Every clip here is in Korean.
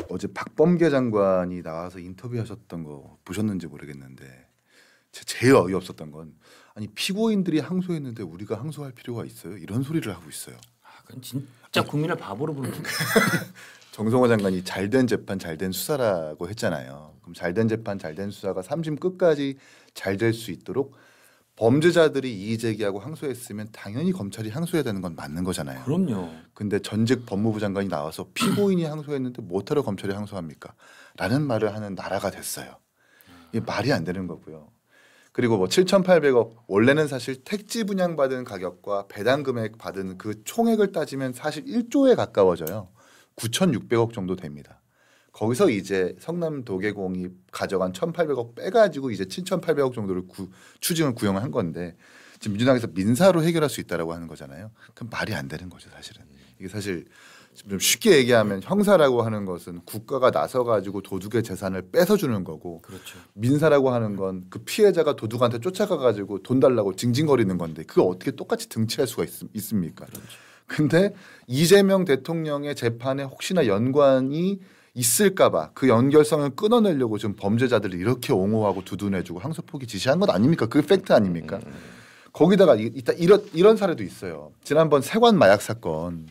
어제 박범계 장관이 나와서 인터뷰하셨던 거 보셨는지 모르겠는데 제일 어이없었던 건 아니 피고인들이 항소했는데 우리가 항소할 필요가 있어요? 이런 소리를 하고 있어요. 그건 진짜 국민을 바보로 부르는 정성호 장관이 잘된 재판 잘된 수사라고 했잖아요. 그럼 잘된 재판 잘된 수사가 3심 끝까지 잘 될 수 있도록 범죄자들이 이의 제기하고 항소했으면 당연히 검찰이 항소해야 되는 건 맞는 거잖아요. 그럼요. 근데 전직 법무부 장관이 나와서 피고인이 항소했는데 못하러 검찰이 항소합니까? 라는 말을 하는 나라가 됐어요. 이게 말이 안 되는 거고요. 그리고 뭐 7,800억 원래는 사실 택지 분양받은 가격과 배당 금액 받은 그 총액을 따지면 사실 1조에 가까워져요. 9,600억 정도 됩니다. 거기서 이제 성남 도계공이 가져간 1,800억 빼가지고 이제 7,800억 정도를 추징을 구형한 건데 지금 민주당에서 민사로 해결할 수 있다라고 하는 거잖아요. 그럼 말이 안 되는 거죠, 사실은. 이게 사실 좀 쉽게 얘기하면 형사라고 하는 것은 국가가 나서가지고 도둑의 재산을 뺏어주는 거고, 그렇죠. 민사라고 하는 건 그 피해자가 도둑한테 쫓아가가지고 돈 달라고 징징거리는 건데 그걸 어떻게 똑같이 등치할 수가 있습니까? 그렇죠. 근데 이재명 대통령의 재판에 혹시나 연관이 있을까봐 그 연결성을 끊어내려고 지금 범죄자들을 이렇게 옹호하고 두둔해주고 항소 포기 지시한 것 아닙니까? 그게 팩트 아닙니까? 거기다가 이런 사례도 있어요. 지난번 세관 마약 사건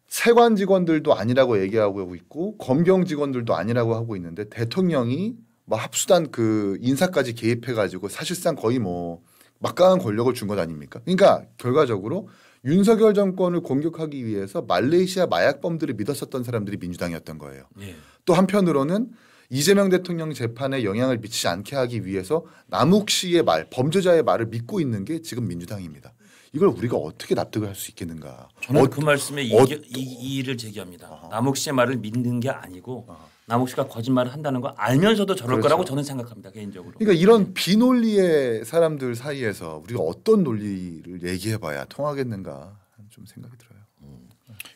세관 직원들도 아니라고 얘기하고 있고 검경 직원들도 아니라고 하고 있는데 대통령이 뭐 합수단 그 인사까지 개입해가지고 사실상 거의 뭐 막강한 권력을 준 것 아닙니까? 그러니까 결과적으로 윤석열 정권을 공격하기 위해서 말레이시아 마약범들을 믿었었던 사람들이 민주당이었던 거예요. 예. 또 한편으로는 이재명 대통령 재판에 영향을 미치지 않게 하기 위해서 남욱 씨의 말, 범죄자의 말을 믿고 있는 게 지금 민주당입니다. 이걸 우리가 어떻게 납득을 할 수 있겠는가? 저는 그 말씀에 이의를 제기합니다. 남욱 씨의 말을 믿는 게 아니고 남욱 씨가 거짓말을 한다는 거 알면서도 저럴 그렇죠. 거라고 저는 생각합니다. 개인적으로. 그러니까 이런 비논리의 사람들 사이에서 우리가 어떤 논리를 얘기해봐야 통하겠는가 좀 생각이 들어요.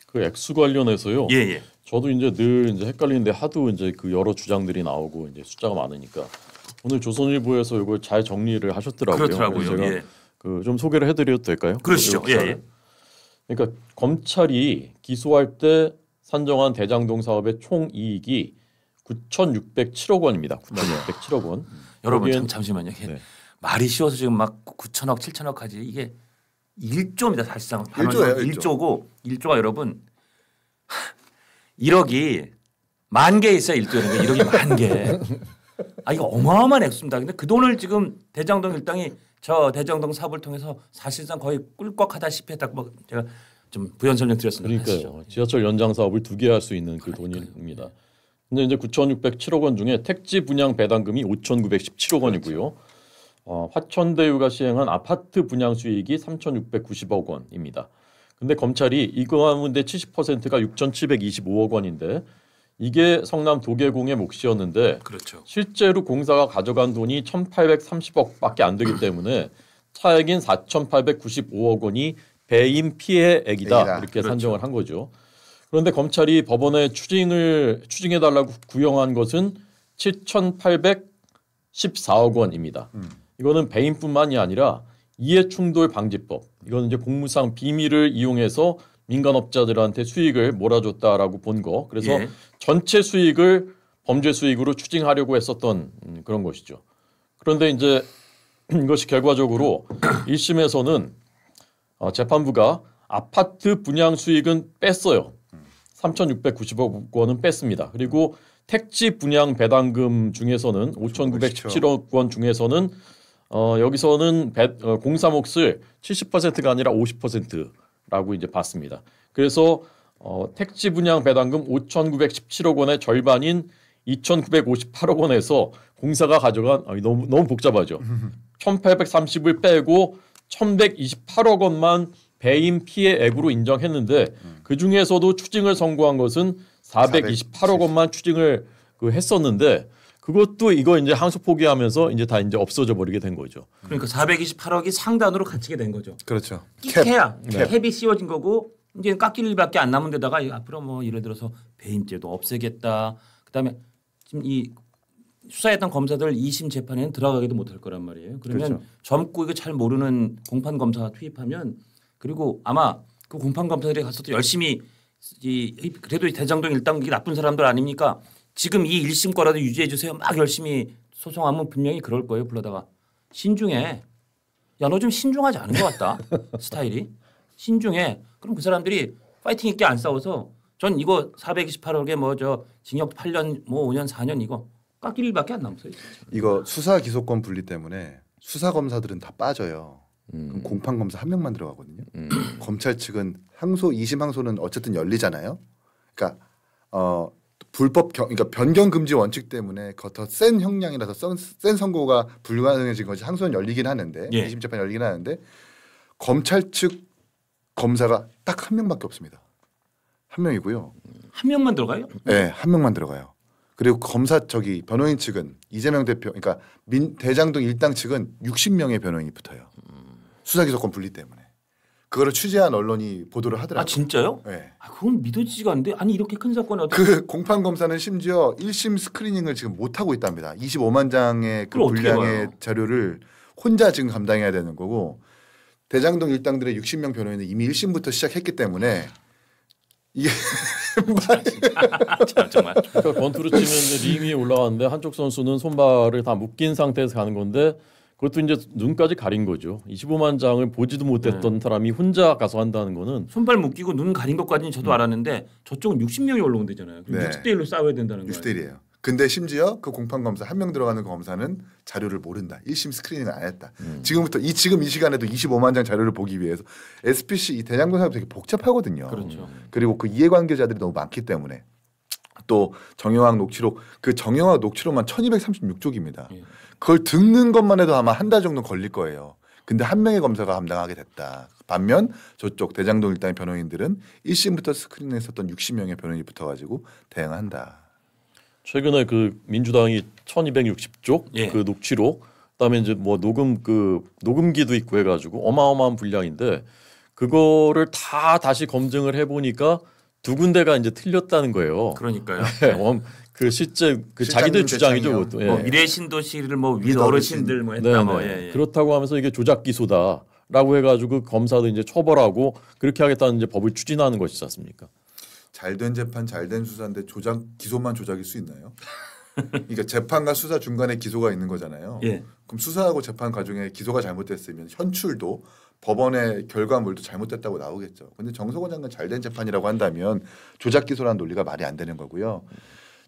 그 액수 관련해서요. 예. 저도 이제 늘 이제 헷갈리는데 하도 이제 그 여러 주장들이 나오고 이제 숫자가 많으니까 오늘 조선일보에서 이걸 잘 정리를 하셨더라고요. 그렇더라고요. 제가 예. 그 좀 소개를 해드려도 될까요? 그러시죠. 예. 그러니까 검찰이 기소할 때 산정한 대장동 사업의 총 이익이 9,607억 원입니다. 9,607억 원. 여러분 잠시만요. 네. 말이 쉬워서 지금 막 9천억, 7천억 하지 이게 1조입니다. 사실상 1조예요. 1조고 1조가 여러분 1억이 10,000개 있어요. 1조라는 게 1억이 10,000개. 아 이거 어마어마한 액수입니다. 근데 그 돈을 지금 대장동 일당이 저 대장동 사업을 통해서 사실상 거의 꿀꺽하다시피 했다고 뭐 제가 좀 부연 설명 드렸습니다. 그러니까요. 지하철 연장 사업을 2개 할 수 있는 그 돈입니다. 근데 이제 9,607억 원 중에 택지 분양 배당금이 5,917억 원이고요. 화천대유가 시행한 아파트 분양 수익이 3,690억 원입니다. 근데 검찰이 이거 가운데 70%가 6,725억 원인데 이게 성남 도계공의 몫이었는데 그렇죠. 실제로 공사가 가져간 돈이 1,830억밖에 안 되기 때문에 차액인 4,895억 원이 배임 피해액이다 이렇게 그렇죠. 산정을 한 거죠. 그런데 검찰이 법원에 추징해달라고 구형한 것은 7,814억 원입니다. 이거는 배임뿐만이 아니라 이해충돌 방지법. 이거는 이제 공무상 비밀을 이용해서 민간업자들한테 수익을 몰아줬다라고 본 거. 그래서 예. 전체 수익을 범죄 수익으로 추징하려고 했었던 그런 것이죠. 그런데 이제 이것이 결과적으로 1심에서는 재판부가 아파트 분양 수익은 뺐어요. 3,690억 원은 뺐습니다. 그리고 택지 분양 배당금 중에서는 5,917억 원 중에서는 여기서는 공사 몫을 70%가 아니라 50%라고 이제 봤습니다. 그래서 택지 분양 배당금 5,917억 원의 절반인 2,958억 원에서 공사가 가져간 너무 복잡하죠. 1,830을 빼고 1,128억 원만 배임 피해액으로 인정했는데 그 중에서도 추징을 선고한 것은 428억 원만 추징을 했었는데 그것도 이거 이제 항소 포기하면서 이제 다 이제 없어져 버리게 된 거죠. 그러니까 428억이 상단으로 갇히게 된 거죠. 그렇죠. 캡이 씌워진 거고 이제 깎일 일밖에 안 남은 데다가 앞으로 뭐 예를 들어서 배임죄도 없애겠다. 그다음에 지금 이 수사했던 검사들 2심 재판에는 들어가기도 못할 거란 말이에요. 그러면 그렇죠. 젊고 이거 잘 모르는 공판 검사가 투입하면 그리고 아마 그 공판 검사들이 가서 또 열심히 그래도 대장동 일당 나쁜 사람들 아닙니까? 지금 이 1심 거라도 유지해 주세요. 막 열심히 소송하면 분명히 그럴 거예요. 불러다가 신중해. 야, 너 좀 신중하지 않은 것 같다. 스타일이. 신중해. 그럼 그 사람들이 파이팅 있게 안 싸워서 전 이거 428억에 뭐 저 징역 8년 뭐 5년 4년 이거 깎일 일밖에 안 남았어요. 진짜. 이거 수사 기소권 분리 때문에 수사 검사들은 다 빠져요. 그럼 공판 검사 한 명만 들어가거든요. 검찰 측은 항소 2심 항소는 어쨌든 열리잖아요. 그러니까 그러니까 변경 금지 원칙 때문에 더 센 형량이라서 센 선고가 불가능해진 거지. 항소는 열리긴 하는데 2심 재판 열리긴 하는데 검찰 측 검사가 딱 한 명밖에 없습니다. 한 명이고요. 한 명만 들어가요? 네, 한 명만 들어가요. 그리고 변호인 측은 이재명 대표, 그러니까 대장동 일당 측은 60명의 변호인이 붙어요. 수사기소권 분리 때문에. 그거를 취재한 언론이 보도를 하더라고요. 아 진짜요? 네. 그건 믿어지지가 않는데 아니 이렇게 큰 사건에 그 공판 검사는 심지어 1심 스크리닝을 지금 못 하고 있답니다. 25만 장의 그 분량의 자료를 혼자 지금 감당해야 되는 거고 대장동 일당들의 60명 변호인은 이미 1심부터 시작했기 때문에 이게 정말. 그러니까 권투로 치면 이제 링 위에 올라왔는데 한쪽 선수는 손발을 다 묶인 상태에서 가는 건데 그것도 이제 눈까지 가린 거죠. 25만 장을 보지도 못했던 사람이 혼자 가서 한다는 거는 손발 묶이고 눈 가린 것까지는 저도 알았는데 저쪽은 60명이 올라온대잖아요. 네. 60대 1로 싸워야 된다는 거예요. 60대 1이에요. 근데 심지어 그 공판 검사 한 명 들어가는 검사는 자료를 모른다. 1심 스크리닝을 안 했다. 지금부터 지금 이 시간에도 25만 장 자료를 보기 위해서 SPC 이 대장동 사업이 되게 복잡하거든요. 그렇죠. 그리고 그 이해관계자들이 너무 많기 때문에 또 정영학 녹취록 그 정영학 녹취록만 1236쪽입니다. 그걸 듣는 것만 해도 아마 한 달 정도 걸릴 거예요. 근데 한 명의 검사가 감당하게 됐다. 반면 저쪽 대장동 일당의 변호인들은 1심부터 스크린했었던 60명의 변호인이 붙어가지고 대응한다. 최근에 그 민주당이 1260쪽 예. 그 녹취록 그다음에 이제 뭐 녹음기도 있고 해가지고 어마어마한 분량인데 그거를 다 다시 검증을 해보니까 두 군데가 이제 틀렸다는 거예요. 그러니까요. 그 실제 그 자기들 주장이죠. 그것도. 예. 뭐 미래 신도시를 뭐 윗 어르신들 뭐 했다 네네. 뭐 예. 그렇다고 하면서 이게 조작 기소다라고 해가지고 검사도 이제 처벌하고 그렇게 하겠다는 이제 법을 추진하는 것이지 않습니까? 잘된 재판, 잘된 수사인데 기소만 조작일 수 있나요? 그러니까 재판과 수사 중간에 기소가 있는 거잖아요. 예. 그럼 수사하고 재판 과정에 기소가 잘못됐으면 현출도 법원의 결과물도 잘못됐다고 나오겠죠. 근데 정석원 장관 잘된 재판이라고 한다면 조작 기소라는 논리가 말이 안 되는 거고요.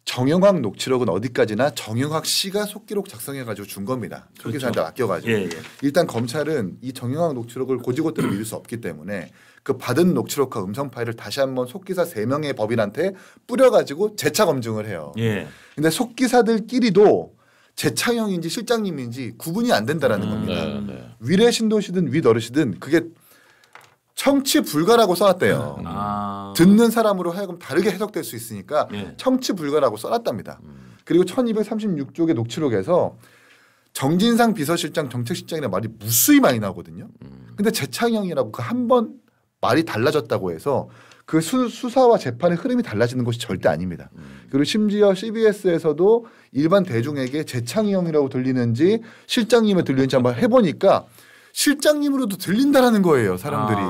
정영학 녹취록은 어디까지나 정영학 씨가 속기록 작성해가지고 준 겁니다. 속기사한테 맡겨가지고. 예, 예. 일단 검찰은 이 정영학 녹취록을 고지고대로 믿을 수 없기 때문에 그 받은 녹취록과 음성 파일을 다시 한번 속기사 3명의 법인한테 뿌려가지고 재차 검증을 해요. 예. 근데 속기사들끼리도 재창형인지 실장님인지 구분이 안 된다라는 겁니다. 네. 위례 신도시든 윗 어르시든 그게 청취 불가라고 써놨대요. 듣는 사람으로 하여금 다르게 해석될 수 있으니까 예. 청취 불가라고 써놨답니다. 그리고 1236쪽의 녹취록에서 정진상 비서실장 정책실장이라는 말이 무수히 많이 나오거든요. 근데 재창형이라고 그 한 번 말이 달라졌다고 해서 그 수사와 재판의 흐름이 달라지는 것이 절대 아닙니다. 그리고 심지어 CBS에서도 일반 대중에게 재창형이라고 들리는지 실장님에 들리는지 한번 해보니까 실장님으로도 들린다라는 거예요, 사람들이.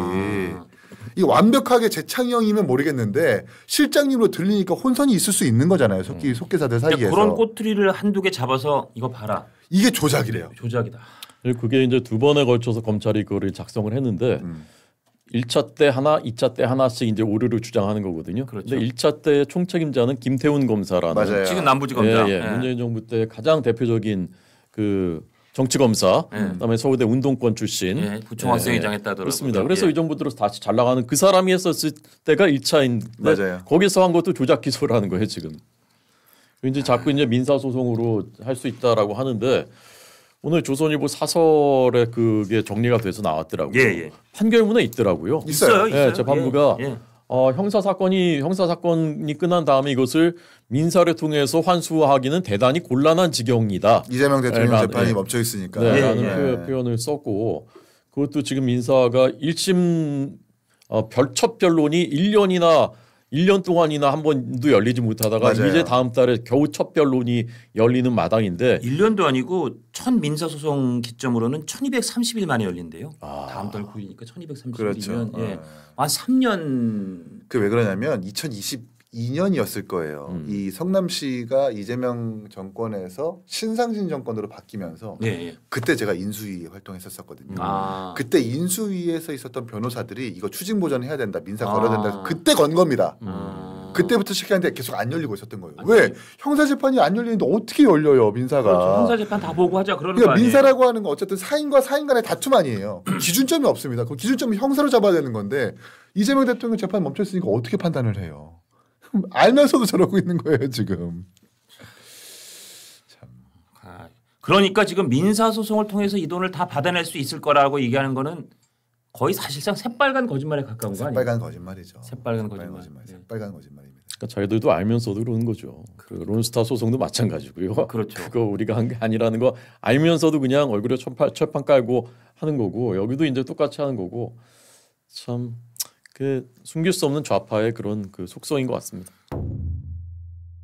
이 완벽하게 재창형이면 모르겠는데 실장님으로 들리니까 혼선이 있을 수 있는 거잖아요, 속기사들 사이에서. 그런 꼬투리를 한두 개 잡아서 이거 봐라. 이게 조작이래요. 조작이다. 그게 이제 두 번에 걸쳐서 검찰이 그거를 작성을 했는데 1차 때 하나, 2차 때 하나씩 이제 오류를 주장하는 거거든요. 그렇죠. 근데 1차 때 총책임자는 김태훈 검사라는 맞아요. 지금 남부지검장. 예. 문재인 정부 때 가장 대표적인 그 정치 검사, 그다음에 서울대 운동권 출신, 예, 부총학생회장 했다더라고요. 그렇습니다. 그래서 이 정부 들어서 다시 잘 나가는 그 사람이 했었을 때가 1차인데 맞아요. 거기서 한 것도 조작 기소라는 거예요 지금. 이제 자꾸 이제 민사 소송으로 할 수 있다라고 하는데 오늘 조선일보 사설에 그게 정리가 돼서 나왔더라고요. 예. 판결문에 있더라고요. 있어요. 예, 재판부가 예. 형사 사건이 끝난 다음에 이것을 민사를 통해서 환수하기는 대단히 곤란한 지경이다. 이재명 대통령 재판이 예. 멈춰 있으니까. 네, 예, 라는 표현을 썼고 그것도 지금 민사가 1심 첫 변론이 1년이나 1년 동안이나 한 번도 열리지 못하다가 맞아요. 이제 다음 달에 겨우 첫 변론이 열리는 마당인데 1년도 아니고 첫 민사소송 기점으로는 1230일 만에 열린대요. 다음 달 9일이니까 1230일이면 그렇죠. 예. 한 3년. 그 왜 그러냐면 2022년이었을 거예요. 이 성남시가 이재명 정권에서 신상진 정권으로 바뀌면서 예, 예. 그때 제가 인수위 활동했었거든요. 아. 그때 인수위에서 있었던 변호사들이 이거 추징 보전해야 된다, 민사 아. 걸어야 된다. 해서 그때 건 겁니다. 그때부터 시작했는데 계속 안 열리고 있었던 거예요. 왜? 형사 재판이 안 열리는데 어떻게 열려요, 민사가? 그렇죠. 형사 재판 다 보고 하자 그러는 거 그러니까 아니에요. 민사라고 하는 건 어쨌든 사인과 사인 간의 다툼 아니에요. 기준점이 없습니다. 그 기준점을 형사로 잡아야 되는 건데 이재명 대통령 재판 멈췄으니까 어떻게 판단을 해요? 알면서도 저러고 있는 거예요, 지금. 아, 그러니까 지금 민사소송을 통해서 이 돈을 다 받아낼 수 있을 거라고 얘기하는 거는 거의 사실상 새빨간 거짓말에 가까운 거 아니에요? 새빨간 거짓말이죠. 새빨간 거짓말. 네. 새빨간 거짓말입니다. 그러니까 저희들도 알면서도 그러는 거죠. 그 론스타 소송도 마찬가지고요. 그렇죠. 그거 우리가 한 게 아니라는 거 알면서도 그냥 얼굴에 철판 깔고 하는 거고 여기도 이제 똑같이 하는 거고 참 그 숨길 수 없는 좌파의 그런 그 속성인 것 같습니다.